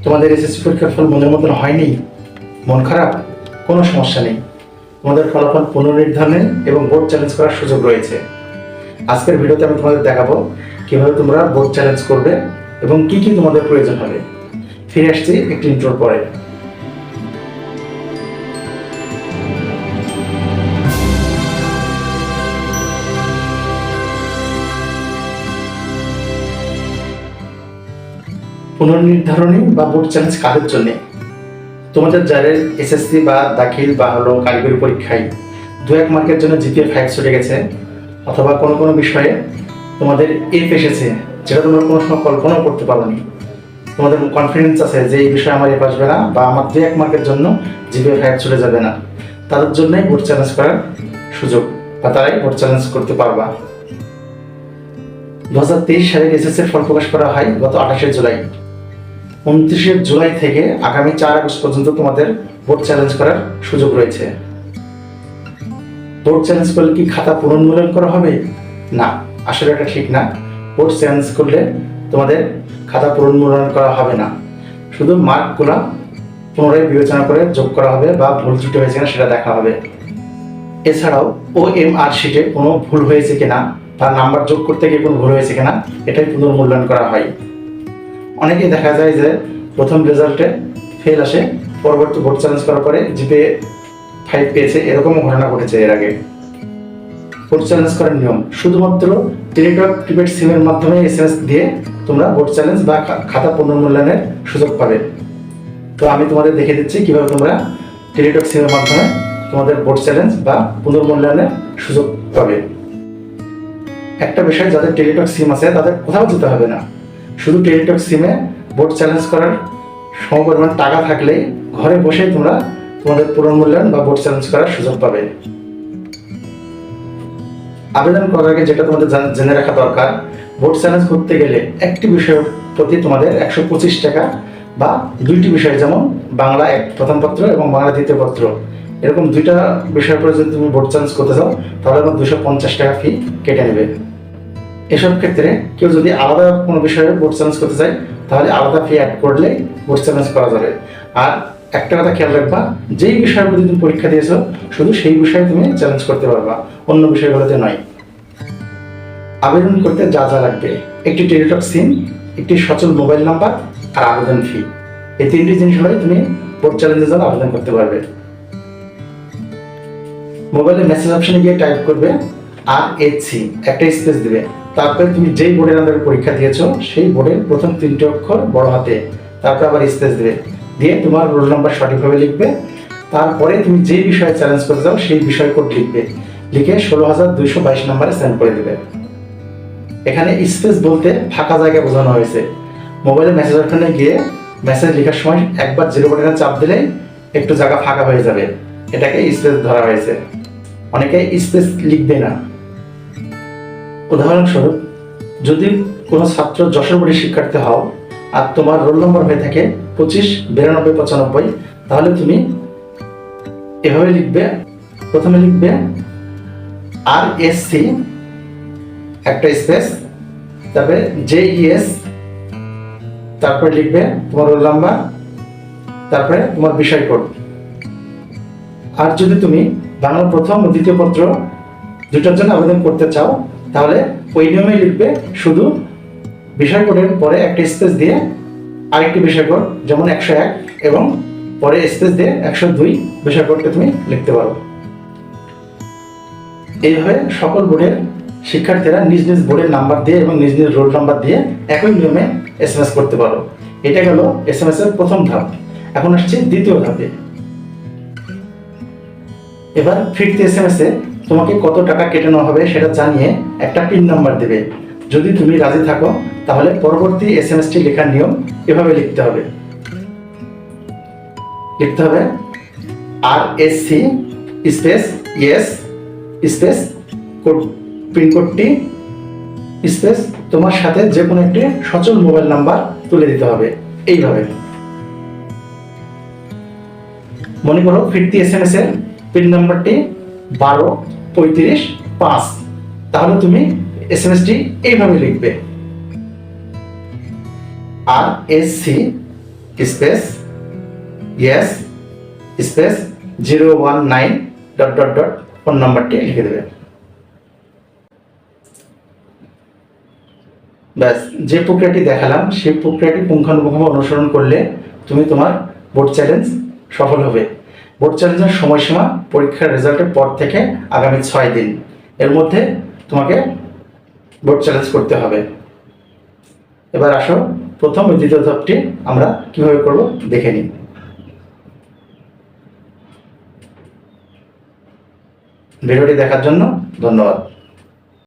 তোমাদের এসএসসি পরীক্ষার ফল মনের মতন হয়নি, মন খারাপ, কোনো সমস্যা নেই। তোমাদের ফলাফল পুনর্নির্ধারণে এবং বোর্ড চ্যালেঞ্জ করার সুযোগ রয়েছে। আজকের ভিডিওতে আমি তোমাদের দেখাবো কিভাবে তোমরা বোর্ড চ্যালেঞ্জ করবে এবং কি কি তোমাদের প্রয়োজন হবে। ফিরে আসছি একটি ইন্ট্রোর পরে। পুনর্নির্ধারণী বা বোর্ড চ্যালেঞ্জ কাদের জন্য? তোমাদের যাদের এসএসসি বা দাখিল বা কারিগরি পরীক্ষায় 2-1 মার্কের জন্য জিপিএ 5 চলে গেছে, অথবা কোনো বিষয়ে তোমাদের এফ এসেছে যেটা তোমরা কোনো সময় কল্পনাও করতে পারোনি, তোমাদের কনফিডেন্স আছে যে এই বিষয়ে আমার এফ আসবে না বা আমার 2-1 মার্কের জন্য জিপিএ 5 চলে যাবে না, তাদের জন্যই বোর্ড চ্যালেঞ্জ করার সুযোগ বা তারাই বোর্ড চ্যালেঞ্জ করতে পারবা। 2023 সালের এসএসসির ফল প্রকাশ করা হয় গত 28শে জুলাই। 29শে জুলাই থেকে আগামী 4 আগস্ট পর্যন্ত তোমাদের বোর্ড চ্যালেঞ্জ করার সুযোগ রয়েছে। বোর্ড চ্যালেঞ্জ করলে কি খাতা পুনর্মূল্যায়ন করা হবে? না, আসলে এটা ঠিক না। বোর্ড চ্যালেঞ্জ করলে তোমাদের খাতা পুনর্মূল্যায়ন করা হবে না, শুধু মার্কগুলো পুনরায় বিবেচনা করে যোগ করা হবে বা ভুল ত্রুটি হয়েছে কিনা সেটা দেখা হবে। এছাড়াও OMR শিটে কোনো ভুল হয়েছে কিনা বা নাম্বার যোগ করতে গিয়ে কোনো ভুল হয়েছে কিনা এটাই পুনর্মূল্যায়ন করা হয়। অনেকেই দেখা যায় যে প্রথম রেজাল্টে ফেল আসে, পরবর্তী বোর্ড চ্যালেঞ্জ করার পরে জিপিএ 5 পেয়েছে, এরকমও ঘটনা ঘটেছে এর আগে। বোর্ড চ্যালেঞ্জ করার নিয়ম শুধুমাত্র টেলিটক প্রিপেড সিমের মাধ্যমে এসএমএস দিয়ে তোমরা বোর্ড চ্যালেঞ্জ বা খাতা পুনর্মূল্যায়নের সুযোগ পাবে। তো আমি তোমাদের দেখে দিচ্ছি কিভাবে তোমরা টেলিটক সিমের মাধ্যমে তোমাদের বোর্ড চ্যালেঞ্জ বা পুনর্মূল্যায়নের সুযোগ পাবে। একটা বিষয়, যাদের টেলিটক সিম আছে তাদের কোথাও যেতে হবে না, শুধু টেলিটক সিমে বোর্ড চ্যালেঞ্জ করার সমপরিমাণ টাকা থাকলেই ঘরে বসেই তোমরা তোমাদের পুনর্মূল্যায়ন বা বোর্ড চ্যালেঞ্জ করার সুযোগ পাবে। আবেদন করার আগে যেটা তোমাদের জেনে রাখা দরকার, বোর্ড চ্যালেঞ্জ করতে গেলে একটি বিষয়ের প্রতি তোমাদের 125 টাকা বা 2টি বিষয়, যেমন বাংলা প্রথম পত্র এবং বাংলা দ্বিতীয় পত্র, এরকম 2টা বিষয়ের উপরে যদি তুমি বোর্ড চ্যালেঞ্জ করতে চাও তাহলে আমার 250 টাকা ফি কেটে নেবে। এসব ক্ষেত্রে কেউ যদি আলাদা কোনো বিষয়ে বোর্ড চ্যালেঞ্জ করতে চায় তাহলে আলাদা ফি অ্যাড করলে বোর্ড চ্যালেঞ্জ করা যাবে। আর একটা কথা খেয়াল রাখবা, যেই বিষয়ের প্রতি তুমি পরীক্ষা দিয়েছো শুধু সেই বিষয়ে তুমি চ্যালেঞ্জ করতে পারবা, অন্য বিষয়গুলোতে নয়। আবেদন করতে যা যা লাগবে: একটি টেলিটক সিম, একটি সচল মোবাইল নাম্বার আর আবেদন ফি। এই 3টি জিনিস হলে তুমি বোর্ড চ্যালেঞ্জের জন্য আবেদন করতে পারবে। মোবাইলের মেসেজ অপশনে গিয়ে টাইপ করবে RHC, একটা স্পেস দিবে, তারপরে তুমি যেই বোর্ডের আন্ডারে পরীক্ষা দিয়েছো সেই বোর্ডের প্রথম 3টি অক্ষর বড় হাতে, তারপরে আবার স্পেস দিবে, দিয়ে তোমার রোল নাম্বার সঠিকভাবে লিখবে। তারপরে তুমি যেই বিষয়ে চ্যালেঞ্জ করতে চাও সেই বিষয় কোড লিখবে, লিখে 16,222 নম্বরে সেন্ড করে দিবে। এখানে স্পেস বলতে ফাঁকা জায়গা বোঝানো হয়েছে। মোবাইলের মেসেজ অপশনে গিয়ে মেসেজ লেখার সময় একবার 0 বাটনে চাপ দিলেই একটু জায়গা ফাঁকা হয়ে যাবে, এটাকে স্পেস ধরা হয়েছে। অনেকে স্পেস লিখবে না। উদাহরণস্বরূপ, যদি কোনো ছাত্র যশোর বোর্ডের শিক্ষার্থী হও আর তোমার রোল নম্বর হয়ে থাকে 25, 92, 95, তাহলে তুমি এভাবে লিখবে। প্রথমে লিখবে RSC, একটা স্পেস, তারপরে JES, তারপরে লিখবে তোমার রোল নাম্বার, তারপরে তোমার বিষয় কোড। আর যদি তুমি বাংলা প্রথম ও দ্বিতীয় পত্র 2টার জন্য আবেদন করতে চাও তাহলে ওই নিয়মে লিখবে, শুধু বিষয় কোডের পরে একটা স্পেস দিয়ে আরেকটি বিষয় কোড, যেমন 101, এবং পরে স্পেস দিয়ে 102 বিষয় কোডকে তুমি লিখতে পারো। এইভাবে সকল বোর্ডের শিক্ষার্থীরা নিজ নিজ বোর্ডের নাম্বার দিয়ে এবং নিজ নিজ রোল নাম্বার দিয়ে একই নিয়মে এসএমএস করতে পারো। এটা গেল এসএমএস এর প্রথম ধাপ। এখন আসছে দ্বিতীয় ধাপে। এবার ফিরতি এসএমএস এ তোমাকে কত টাকা কেটে নেওয়া হবে সেটা জানিয়ে একটা পিন নাম্বার দেবে। যদি তুমি রাজি থাকো তাহলে পরবর্তী এসএমএসটি লেখার নিয়ম এভাবে লিখতে হবে RSC space yes space code, pin কোডটি স্পেস তোমার সাথে যে কোনো একটি সচল মোবাইল নাম্বার তুলে দিতে হবে। এইভাবে মনে করো ফিরতি এসএমএস এর পিন নাম্বারটি 12-35-5, তাহলে তুমি এসএমএসটি এইভাবে লিখবে RSC space yes space 019 dot dot dot phone নাম্বারটি লিখে দেবে। ব্যাস, যে প্রক্রিয়াটি দেখালাম সেই প্রক্রিয়াটি পুঙ্খানুপুঙ্খভাবে অনুসরণ করলে তুমি তোমার বোর্ড চ্যালেঞ্জ সফল হবে। বোর্ড চ্যালেঞ্জের সময়সীমা পরীক্ষার রেজাল্টের পর থেকে আগামী 6 দিন, এর মধ্যে তোমাকে বোর্ড চ্যালেঞ্জ করতে হবে। এবার আসো প্রথম ও দ্বিতীয় ধাপটি আমরা কিভাবে করব দেখে নিই। ভিডিওটি দেখার জন্য ধন্যবাদ।